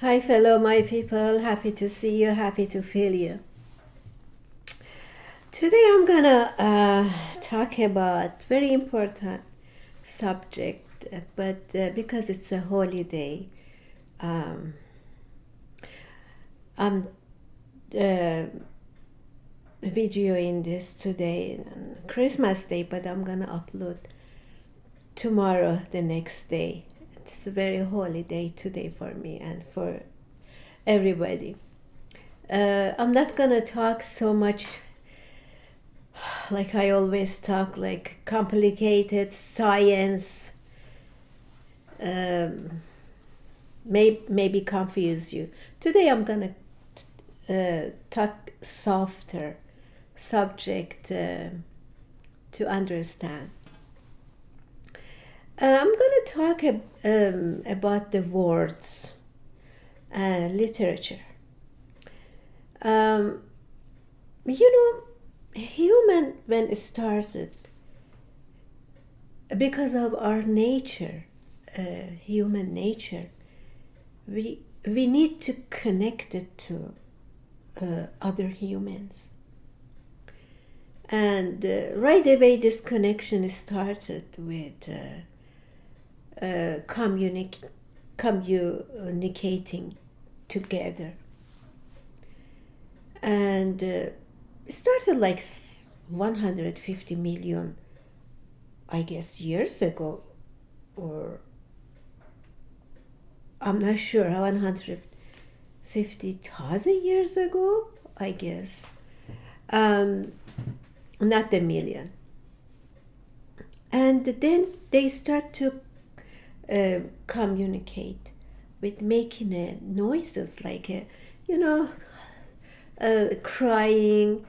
Hi, fellow my people. Happy to see you. Happy to feel you. Today I'm gonna talk about very important subject, but because it's a holiday, um, I'm videoing this today, on Christmas Day, but I'm gonna upload tomorrow, the next day. It's a very holy day today for me and for everybody. I'm not gonna talk so much like I always talk, like complicated science, maybe confuse you. Today I'm gonna talk softer subject to understand. I'm gonna talk about the words literature. Um, human when it started, because of our nature, human nature, we need to connect it to other humans. And right away this connection started with communicating together. And it started like 150 million, I guess, years ago, or I'm not sure, 150,000 years ago, I guess. Not a million. And then they start to communicate with making noises like crying,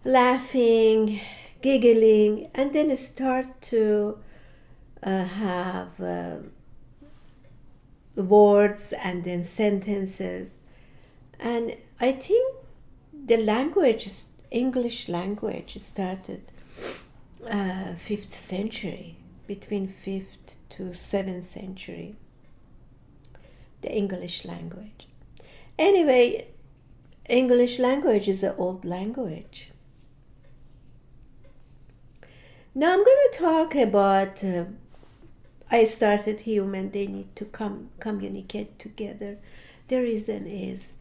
laughing, giggling, and then start to have words and then sentences. And I think the language, English language, started 5th century, between 5th to 7th century, the English language. Anyway, English language is an old language. Now I'm going to talk about, I started human, they need to communicate together. The reason is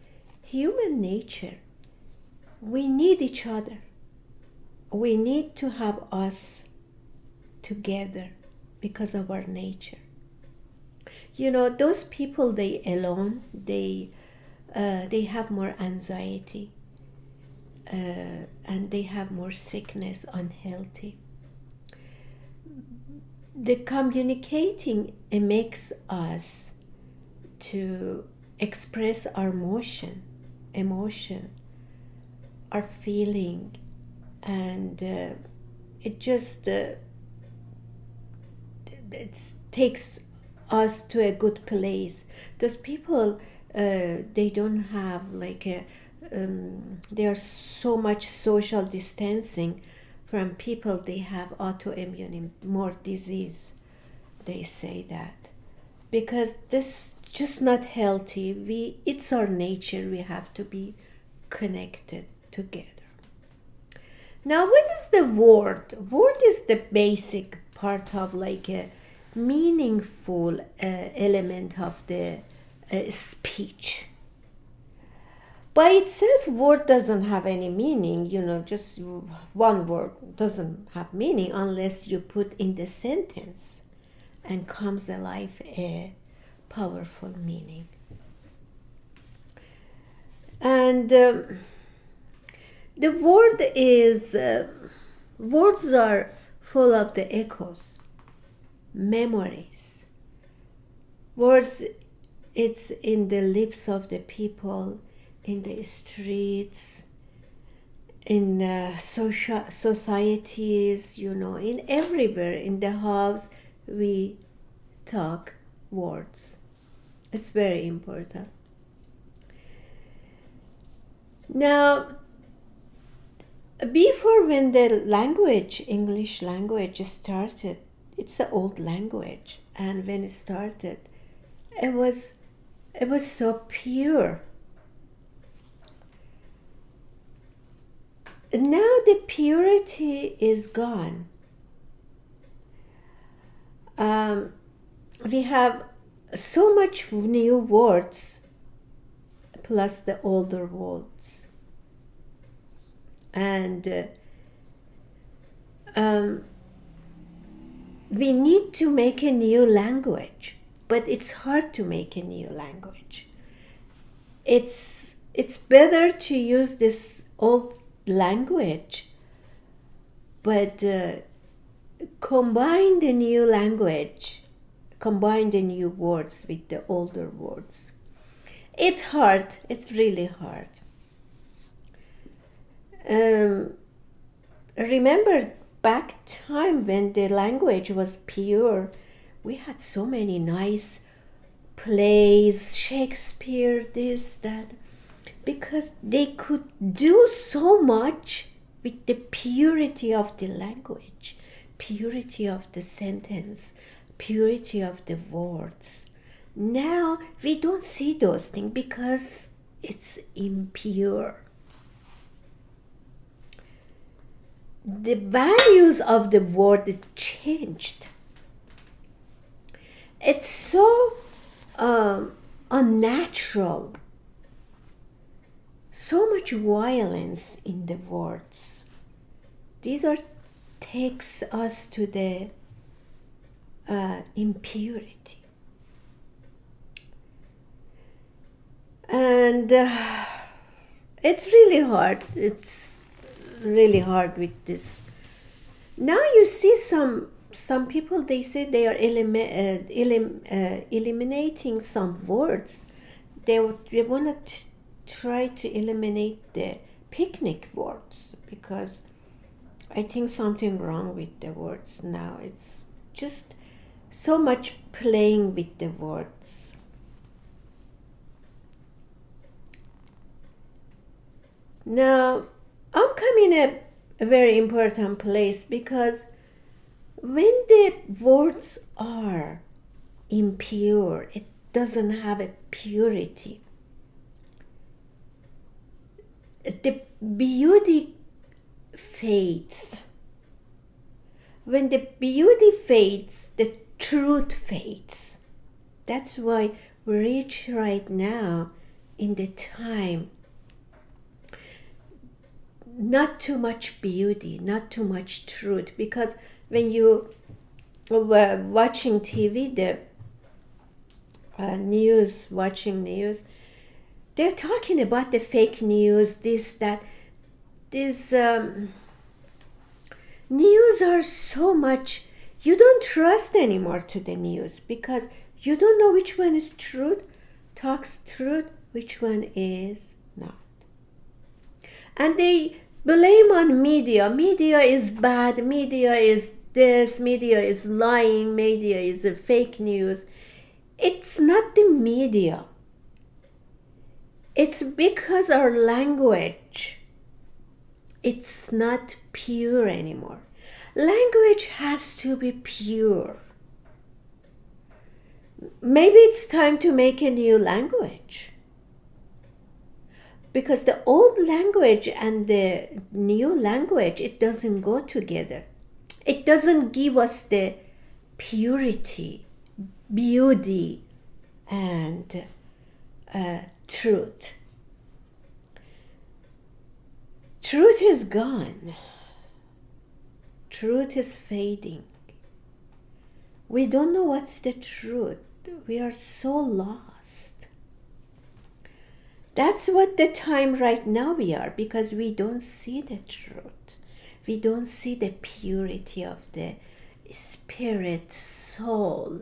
human nature. We need each other. We need to have us together because of our nature. Those people, they alone, they have more anxiety and they have more sickness, unhealthy. The communicating, it makes us to express our emotion, our feeling, and it just it takes us to a good place. Those people, they don't have like they are so much social distancing from people. They have autoimmune more disease, they say that, because this just not healthy. It's our nature. We have to be connected together. Now, what is the word? Word is the basic part of like a meaningful element of the speech. By itself, word doesn't have any meaning. Just one word doesn't have meaning unless you put in the sentence and comes alive a powerful meaning. And the word is, words are full of the echoes, memories. Words, it's in the lips of the people, in the streets, in societies, in everywhere, in the house, we talk words. It's very important. Now, before, when the language, English language started, it's an old language, and when it started, it was so pure. Now the purity is gone. We have so much new words plus the older words, and we need to make a new language, but it's hard to make a new language. It's better to use this old language, but combine the new language, combine the new words with the older words. It's hard. It's really hard. Remember back time when the language was pure, we had so many nice plays, Shakespeare, this, that, because they could do so much with the purity of the language, purity of the sentence, purity of the words. Now we don't see those things because it's impure. The values of the word is changed. It's so unnatural. So much violence in the words. These are takes us to the impurity. And it's really hard. It's really hard with this. Now you see some people, they say they are eliminating some words. They want to try to eliminate the picnic words, because I think something wrong with the words now. It's just so much playing with the words. Now, I'm coming at a very important place, because when the words are impure, it doesn't have a purity. The beauty fades. When the beauty fades, the truth fades. That's why we reach right now in the time. Not too much beauty, not too much truth, because when you were watching TV, the watching news, they're talking about the fake news, this, that. These news are so much, you don't trust anymore to the news, because you don't know which one is truth, talks truth, which one is not. And they blame on media. Media is bad, media is this, media is lying, media is a fake news. It's not the media. It's because our language, it's not pure anymore. Language has to be pure. Maybe it's time to make a new language, because the old language and the new language, it doesn't go together. It doesn't give us the purity, beauty, and truth. Truth is gone. Truth is fading. We don't know what's the truth. We are so lost. That's what the time right now we are, because we don't see the truth. We don't see the purity of the spirit, soul.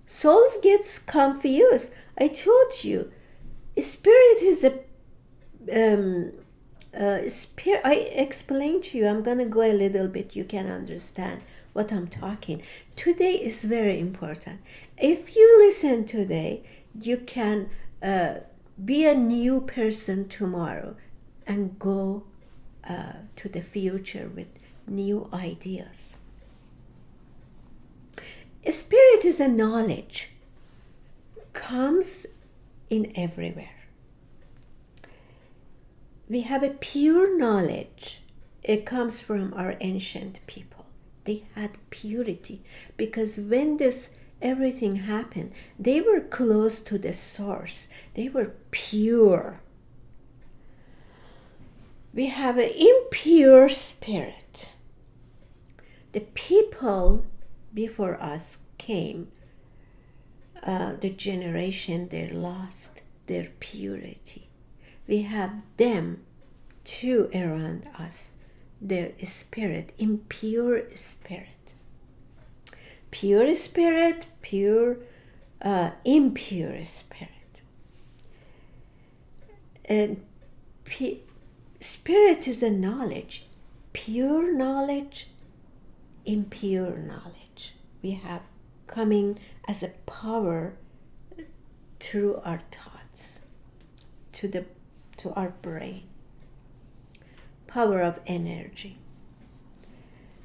Souls gets confused. I told you, spirit is a spirit. I explained to you. I'm gonna go a little bit. You can understand what I'm talking. Today is very important. If you listen today, you can be a new person tomorrow and go to the future with new ideas. Spirit is a knowledge. comes in everywhere. We have a pure knowledge. It comes from our ancient people. They had purity because when this everything happened, they were close to the source. They were pure. We have an impure spirit. The people before us came, the generation, they lost their purity. We have them too around us, their spirit, impure spirit. Pure spirit, pure, impure spirit. And spirit is the knowledge, pure knowledge, impure knowledge. We have coming as a power through our thoughts, to our brain, power of energy.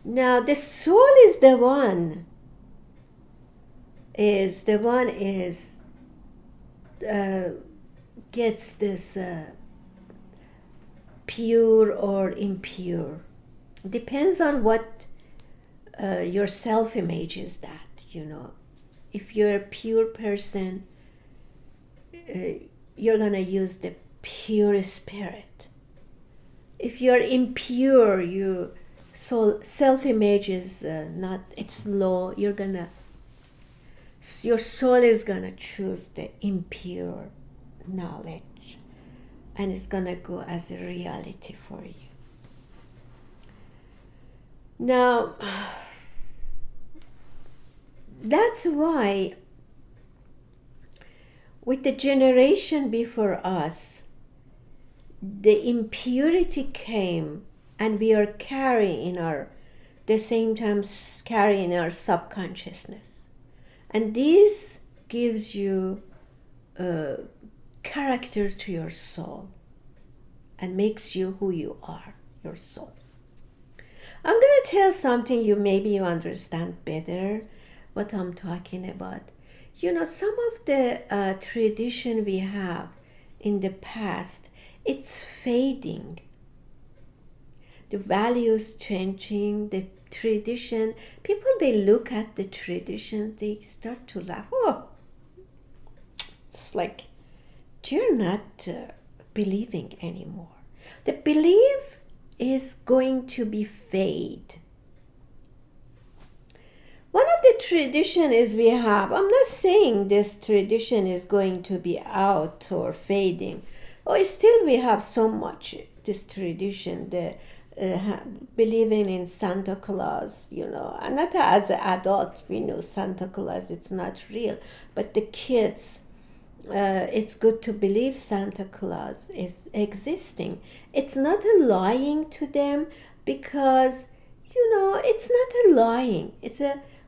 Now the soul is the one gets this pure or impure. Depends on what your self-image is, that, if you're a pure person, you're gonna use the pure spirit. If you're impure, your self-image is not, it's low, your soul is gonna choose the impure knowledge, and it's gonna go as a reality for you. Now, that's why with the generation before us, the impurity came, and we are carrying the same time carrying our subconsciousness. And this gives you character to your soul and makes you who you are, your soul. I'm going to tell something maybe you understand better what I'm talking about. Some of the tradition we have in the past, it's fading. The values changing, the tradition. People, they look at the tradition, they start to laugh. Oh, it's like you're not believing anymore. The belief is going to be fade. One of the tradition is we have, I'm not saying this tradition is going to be out or fading. Still we have so much this tradition, the believing in Santa Claus, and not as an adult, we know Santa Claus, it's not real, but the kids, it's good to believe Santa Claus is existing. It's not a lying to them, because, it's not a lying.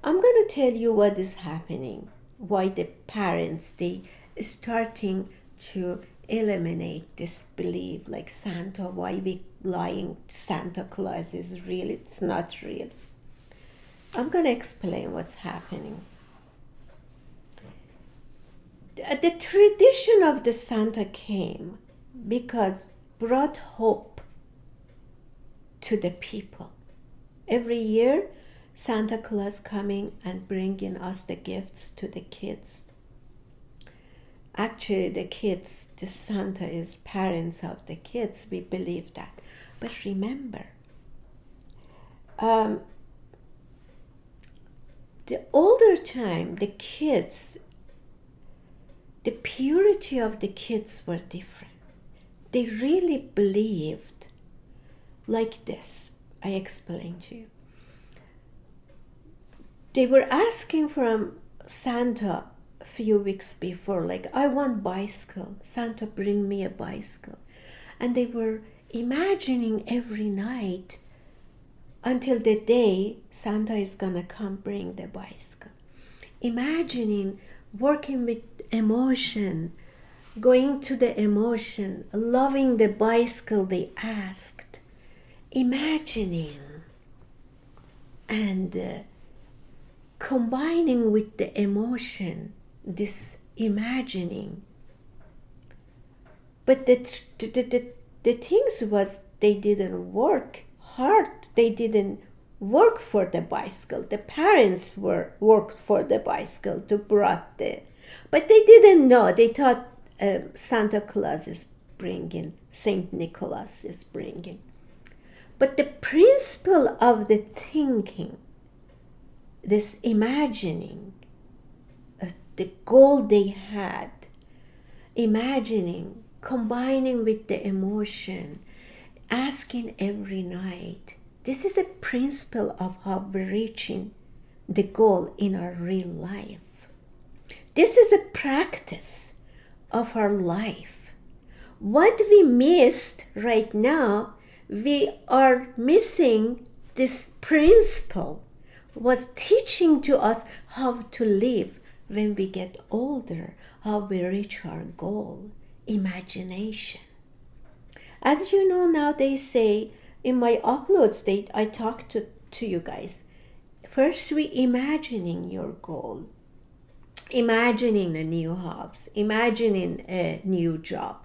I'm going to tell you what is happening, why the parents, they starting to eliminate this belief like Santa, why we lying Santa Claus is real, it's not real. I'm going to explain what's happening. The tradition of the Santa came because brought hope to the people. Every year, Santa Claus coming and bringing us the gifts to the kids. Actually, the kids, the Santa is parents of the kids. We believe that. But remember, the older time, the kids, the purity of the kids were different. They really believed like this. I explained to you. They were asking from Santa a few weeks before, like, I want bicycle. Santa, bring me a bicycle. And they were imagining every night until the day Santa is gonna come bring the bicycle. Imagining, working with emotion, going to the emotion, loving the bicycle they asked, imagining, and combining with the emotion this imagining. But the things was they didn't work hard. They didn't work for the bicycle. The parents worked for the bicycle to brought the, but they didn't know. They thought Santa Claus is bringing, Saint Nicholas is bringing. But the principle of the thinking, this imagining, the goal they had, imagining, combining with the emotion, asking every night. This is a principle of how we're reaching the goal in our real life. This is a practice of our life. What we missed right now, we are missing this principle, was teaching to us how to live when we get older, how we reach our goal, imagination. As you know now, they say in my uploads, I talk to you guys. First, we imagining your goal, imagining a new house, imagining a new job,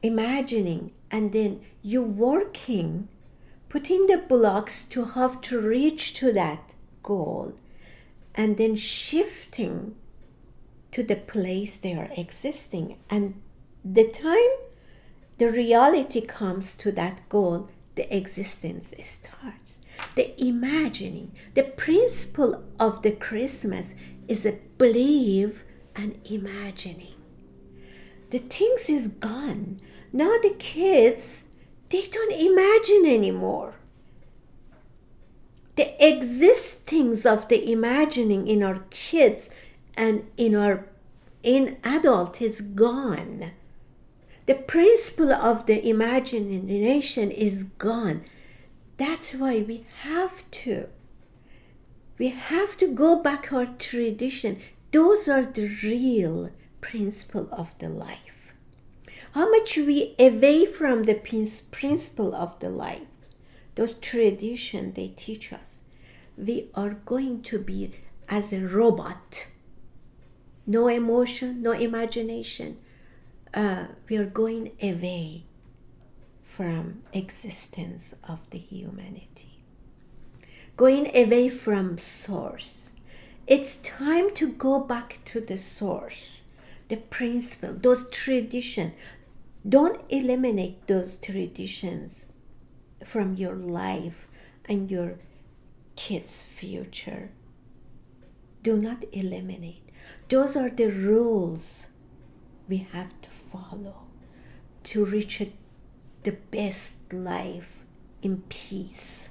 imagining, and then you working, putting the blocks to how to reach to that goal, and then shifting to the place they are existing. And the time the reality comes to that goal, the existence starts. The imagining, the principle of the Christmas is a believe and imagining. The things is gone. Now the kids, they don't imagine anymore. The existence of the imagining in our kids and in adult is gone. The principle of the imagination is gone. That's why we have to go back our tradition. Those are the real principle of the life. How much we away from the principle of the life, those traditions they teach us, we are going to be as a robot. No emotion, no imagination. We are going away from existence of the humanity. Going away from source. It's time to go back to the source, the principle, those traditions. Don't eliminate those traditions from your life and your kids' future. Do not eliminate. Those are the rules we have to follow to reach the best life in peace.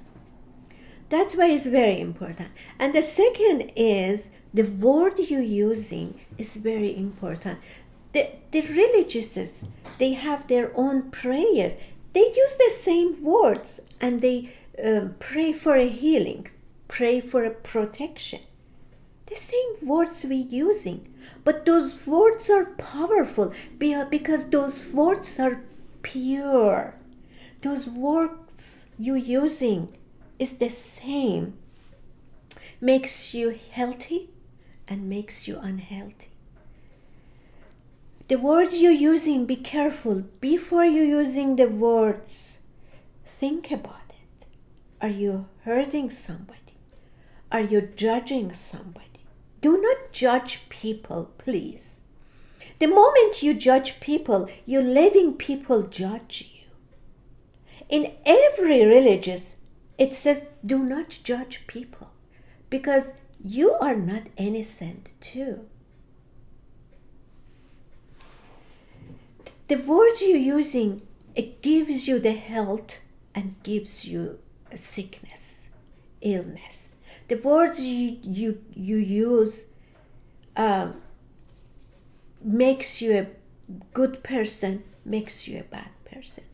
That's why it's very important. And the second is the word you're using is very important. The religious, they have their own prayer. They use the same words and they pray for a healing, pray for a protection. The same words we're using. But those words are powerful because those words are pure. Those words you're using is the same. Makes you healthy and makes you unhealthy. The words you're using, be careful. Before you're using the words, think about it. Are you hurting somebody? Are you judging somebody? Do not judge people, please. The moment you judge people, you're letting people judge you. In every religious, it says, do not judge people because you are not innocent too. The words you're using, it gives you the health and gives you a sickness, illness. The words you use makes you a good person, makes you a bad person.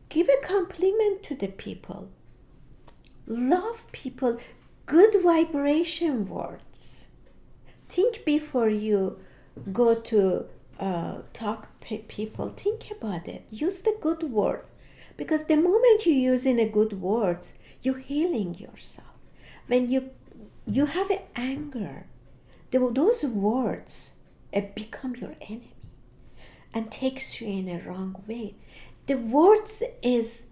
Give a compliment to the people. Love people. Good vibration words. Think before you go to talk people. Think about it. Use the good words. Because the moment you're using a good words, you're healing yourself. When you have an anger, those words become your enemy and takes you in a wrong way. The words is,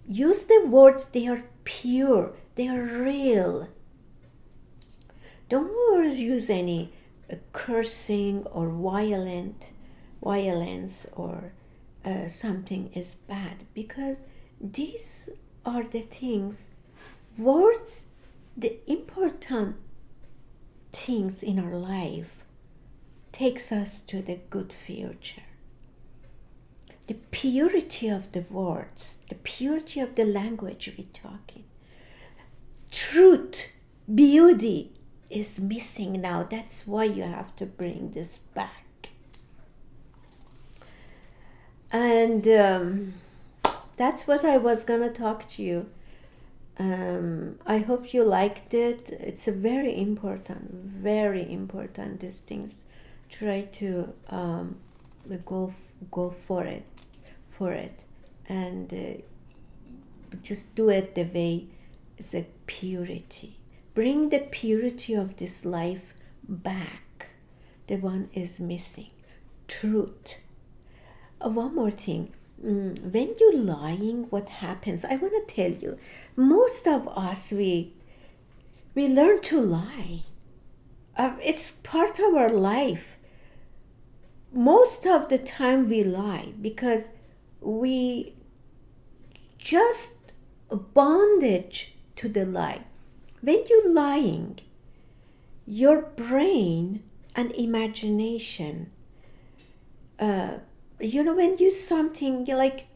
use the words, they are pure, they are real. Don't use any cursing or violence or something is bad, because these are the things, words, the important things in our life takes us to the good future. The purity of the words, the purity of the language we're talking. Truth, beauty is missing now. That's why you have to bring this back. And that's what I was gonna talk to you. I hope you liked it. It's a very important, these things. Try to go for it, and just do it the way it's a purity. Bring the purity of this life back. The one is missing. Truth. One more thing. When you're lying, what happens? I want to tell you, most of us, we learn to lie. It's part of our life. Most of the time we lie because we just bondage to the lie. When you're lying, your brain and imagination, when you something like,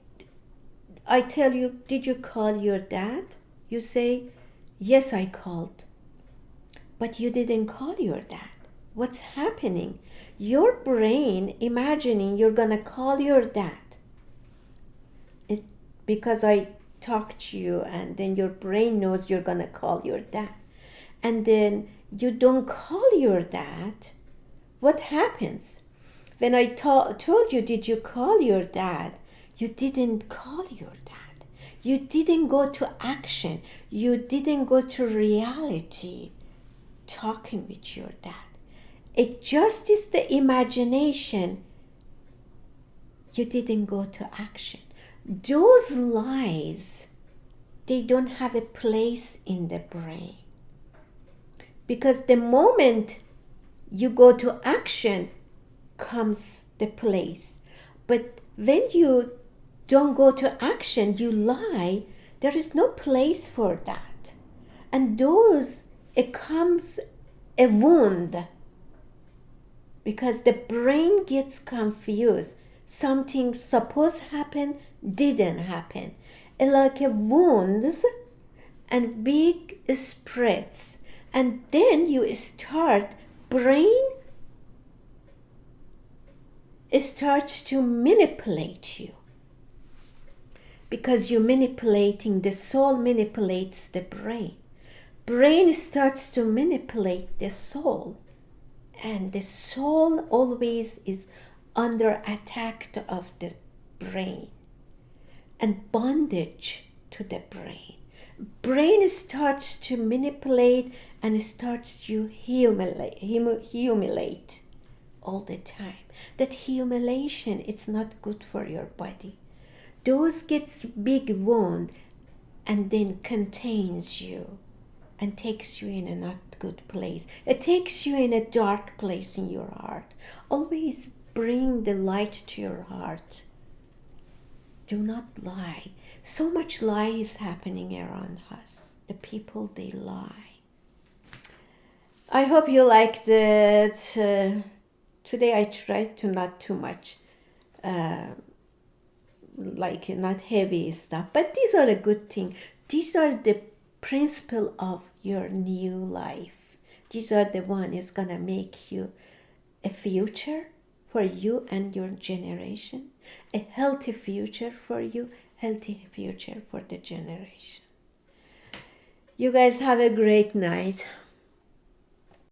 I tell you, did you call your dad? You say, yes, I called. But you didn't call your dad. What's happening? Your brain imagining you're gonna call your dad. Because I talked to you, and then your brain knows you're gonna call your dad. And then you don't call your dad. What happens? When I told you, did you call your dad? You didn't call your dad. You didn't go to action. You didn't go to reality talking with your dad. It just is the imagination. You didn't go to action. Those lies, they don't have a place in the brain. Because the moment you go to action comes the place. But when you don't go to action, you lie, there is no place for that. And it comes a wound. Because the brain gets confused. Something supposed to happen, didn't happen. It's like a wounds and big spreads. And then you start, brain starts to manipulate you. Because you're manipulating, the soul manipulates the brain. Brain starts to manipulate the soul. And the soul always is under attack of the brain and bondage to the brain. Brain starts to manipulate and starts to humiliate all the time. That humiliation, it's not good for your body. Those gets big wound and then contains you and takes you in a not good place. It takes you in a dark place in your heart. Always bring the light to your heart. Do not lie. So much lie is happening around us. The people, they lie. I hope you liked it. Today I tried to not too much, not heavy stuff. But these are a good thing. These are the principle of your new life. These are the one is gonna make you a future for you and your generation, a healthy future for you, healthy future for the generation. You guys have a great night.